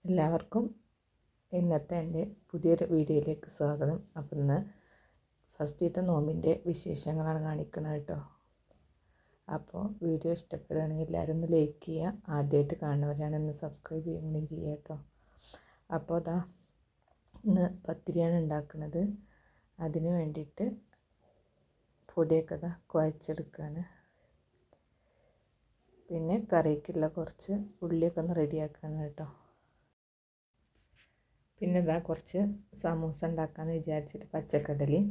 എല്ലാവർക്കും ഇന്നത്തെ എൻ്റെ പുതിയൊരു വീഡിയോയിലേക്ക് സ്വാഗതം. അപ്പം ഇന്ന് ഫസ്റ്റത്തെ നോമ്പിൻ്റെ വിശേഷങ്ങളാണ് കാണിക്കുന്നത് കേട്ടോ. അപ്പോൾ വീഡിയോ ഇഷ്ടപ്പെടുകയാണെങ്കിൽ എല്ലാവരും ഒന്ന് ലൈക്ക് ചെയ്യുക. ആദ്യമായിട്ട് കാണുന്നവരാണ് സബ്സ്ക്രൈബ് ചെയ്യുകയും ചെയ്യുക കേട്ടോ. അപ്പോൾ ഇന്ന് പത്തിരിയാണ് ഉണ്ടാക്കുന്നത്. അതിന് വേണ്ടിയിട്ട് പൊടിയൊക്കെ കുഴച്ചെടുക്കുകയാണ്. പിന്നെ കറിക്കുള്ള കുറച്ച് ഉള്ളിയൊക്കെ ഒന്ന് റെഡിയാക്കുകയാണ് കേട്ടോ. പിന്നെ കുറച്ച് സമൂസ ഉണ്ടാക്കാമെന്ന് വിചാരിച്ചിട്ട് പച്ചക്കടലയും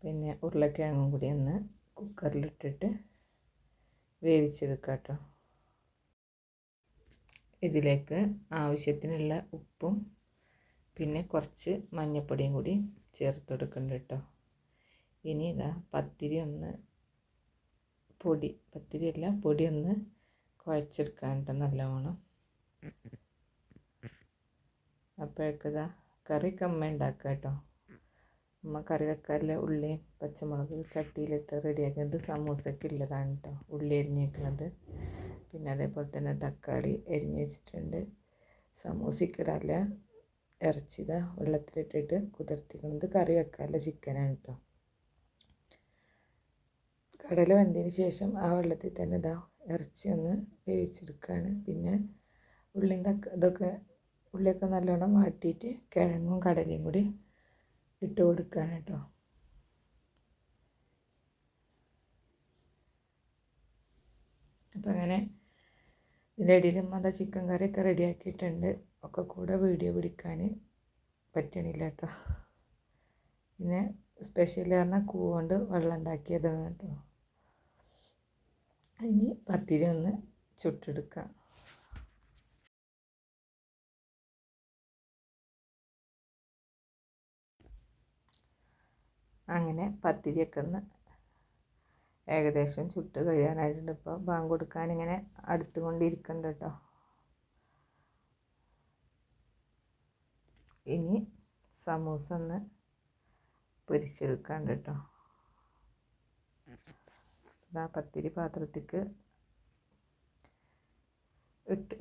പിന്നെ ഉരുളക്കിഴങ്ങും കൂടി ഒന്ന് കുക്കറിലിട്ടിട്ട് വേവിച്ചെടുക്കാം കേട്ടോ. ഇതിലേക്ക് ആവശ്യത്തിനുള്ള ഉപ്പും പിന്നെ കുറച്ച് മഞ്ഞൾപ്പൊടിയും കൂടി ചേർത്ത് കൊടുക്കുന്നുണ്ട് കേട്ടോ. ഇനി പത്തിരി ഒന്ന് കുഴച്ചെടുക്കാൻ കേട്ടോ നല്ലവണ്ണം. അപ്പോഴേക്ക് കറിയൊക്കെ അമ്മ ഉണ്ടാക്കുക കേട്ടോ. അമ്മ കറി വെക്കാറില്ല. ഉള്ളിയും പച്ചമുളക് ചട്ടിയിലിട്ട് റെഡിയാക്കുന്നത് സമൂസയ്ക്ക് ഉള്ളതാണ് കേട്ടോ. ഉള്ളി അരിഞ്ഞ് വെക്കുന്നത്, പിന്നെ അതേപോലെ തന്നെ തക്കാളി അരിഞ്ഞ് വെച്ചിട്ടുണ്ട്. സമൂസയ്ക്കിടാല്ല ഇറച്ചി വെള്ളത്തിലിട്ടിട്ട് കുതിർത്തിക്കുന്നത്. കറി വെക്കാറില്ല ചിക്കനാണ് കേട്ടോ. കടല വെന്തതിന് ശേഷം ആ വെള്ളത്തിൽ തന്നെ ഇറച്ചി ഒന്ന് വേവിച്ചെടുക്കുകയാണ്. പിന്നെ ഉള്ളിയൊക്കെ നല്ലോണം വാട്ടിയിട്ട് കിഴങ്ങും കടലയും കൂടി ഇട്ട് കൊടുക്കുകയാണ് കേട്ടോ. അപ്പം അങ്ങനെ ഇതിൻ്റെ ഇടയിലും ചിക്കൻ കറിയൊക്കെ റെഡിയാക്കിയിട്ടുണ്ട്. ഒക്കെ കൂടെ വീഡിയോ പിടിക്കാൻ പറ്റണില്ല കേട്ടോ. പിന്നെ സ്പെഷ്യൽ പറഞ്ഞാൽ കൂവുകൊണ്ട് വെള്ളം ഉണ്ടാക്കിയതാണ് കേട്ടോ. ഇനി പത്തിരി ഒന്ന് ചുട്ടെടുക്കാം. അങ്ങനെ പത്തിരിയൊക്കെ ഒന്ന് ഏകദേശം ചുട്ട് കഴിയാനായിട്ടുണ്ട്. ഇപ്പോൾ ബാങ്ക് കൊടുക്കാൻ ഇങ്ങനെ അടുത്തുകൊണ്ടിരിക്കുന്നുണ്ട് കേട്ടോ. ഇനി സമൂസ ഒന്ന് പൊരിച്ചെടുക്കാണ്ട് കേട്ടോ. പത്തിരി പാത്രത്തേക്ക്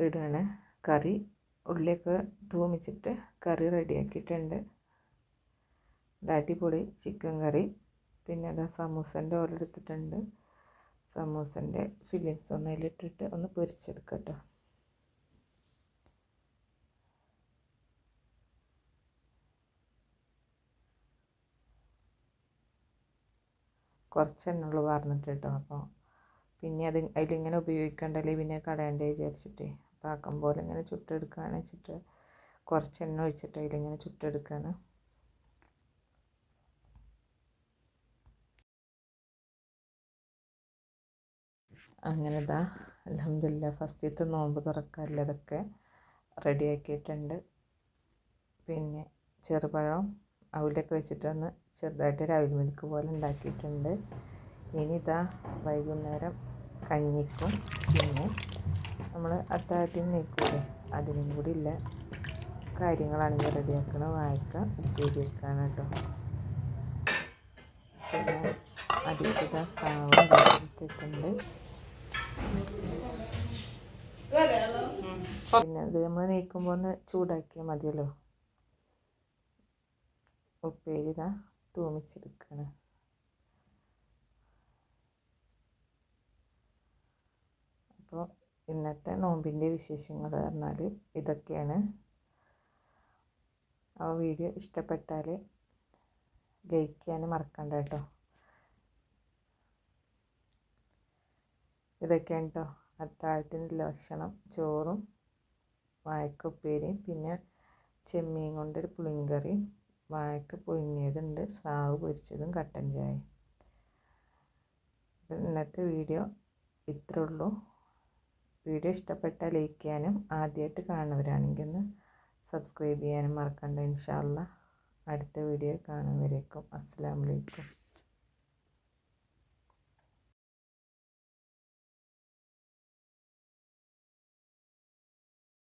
ഇടുകയാണ്. കറി ഉള്ളിയൊക്കെ തൂമിച്ചിട്ട് കറി റെഡിയാക്കിയിട്ടുണ്ട്. അടിപൊളി ചിക്കൻ കറി. പിന്നെ സമൂസൻ്റെ ഓല എടുത്തിട്ടുണ്ട്. സമൂസൻ്റെ ഫില്ലിങ്സ് ഒന്ന് അതിലിട്ടിട്ട് ഒന്ന് പൊരിച്ചെടുക്കട്ടോ. കുറച്ച് എണ്ണ ഉള്ളു പറഞ്ഞിട്ട് കേട്ടോ. അപ്പോൾ പിന്നെ അതിലിങ്ങനെ ഉപയോഗിക്കണ്ടല്ലേ, പിന്നെ കളയണ്ടേ വിചാരിച്ചിട്ടേ. അപ്പോൾ ആക്കം പോലെ ഇങ്ങനെ ചുട്ടെടുക്കുകയാണ് വെച്ചിട്ട് കുറച്ച് എണ്ണ ഒഴിച്ചിട്ട് അതിലിങ്ങനെ ചുട്ടെടുക്കുകയാണ്. അങ്ങനെ അൽഹംദുലില്ലാ ഫസ്റ്റത്തെ നോമ്പ് തുറക്കാനുള്ളതൊക്കെ റെഡിയാക്കിയിട്ടുണ്ട്. പിന്നെ ചെറുപഴം അവിലൊക്കെ വെച്ചിട്ടൊന്ന് ചെറുതായിട്ടൊരു അവിൽ മിൽക്ക് പോലെ ഉണ്ടാക്കിയിട്ടുണ്ട്. ഇനി വൈകുന്നേരം കഞ്ഞിക്കും പിന്നെ നമ്മൾ അത്താഴത്തിന് നീക്കൂലേ അതിനും കൂടി ഉള്ള കാര്യങ്ങളാണ് റെഡിയാക്കണം. വാഴക്ക ഉപ്പേരി വെക്കാണ് കേട്ടോ. പിന്നെ അതിലേക്ക് സ്രാവ് ഉണ്ടാക്കിയിട്ടുണ്ട്. പിന്നെ അത് നമ്മൾ നീക്കുമ്പോൾ ഒന്ന് ചൂടാക്കിയാൽ മതിയല്ലോ. ഉപ്പേരി തൂമിച്ചെടുക്കണം. അപ്പോൾ ഇന്നത്തെ നോമ്പിൻ്റെ വിശേഷങ്ങൾ പറഞ്ഞാൽ ഇതൊക്കെയാണ്. ആ വീഡിയോ ഇഷ്ടപ്പെട്ടാൽ ലൈക്ക് ചെയ്യാൻ മറക്കണ്ട കേട്ടോ. ഇതൊക്കെയാണ് കേട്ടോ അത്താഴത്തിനുള്ള ഭക്ഷണം. ചോറും വാഴക്ക ഉപ്പേരിയും പിന്നെ ചെമ്മീൻ കൊണ്ടൊരു പുളിങ്കറിയും വാഴക്ക പുഴുങ്ങിയതുണ്ട്, സ്രാവ് പൊരിച്ചതും കട്ടൻ ചായയും. ഇന്നത്തെ വീഡിയോ ഇത്രേ ഉള്ളൂ. വീഡിയോ ഇഷ്ടപ്പെട്ടാൽ ലൈക്ക് ചെയ്യാനും ആദ്യമായിട്ട് കാണുന്നവരാണെങ്കിൽ ഒന്ന് സബ്സ്ക്രൈബ് ചെയ്യാനും മറക്കണ്ട. ഇൻഷാ അല്ലാഹ് അടുത്ത വീഡിയോ കാണുന്നവരേക്കും അസ്സലാമു അലൈക്കും.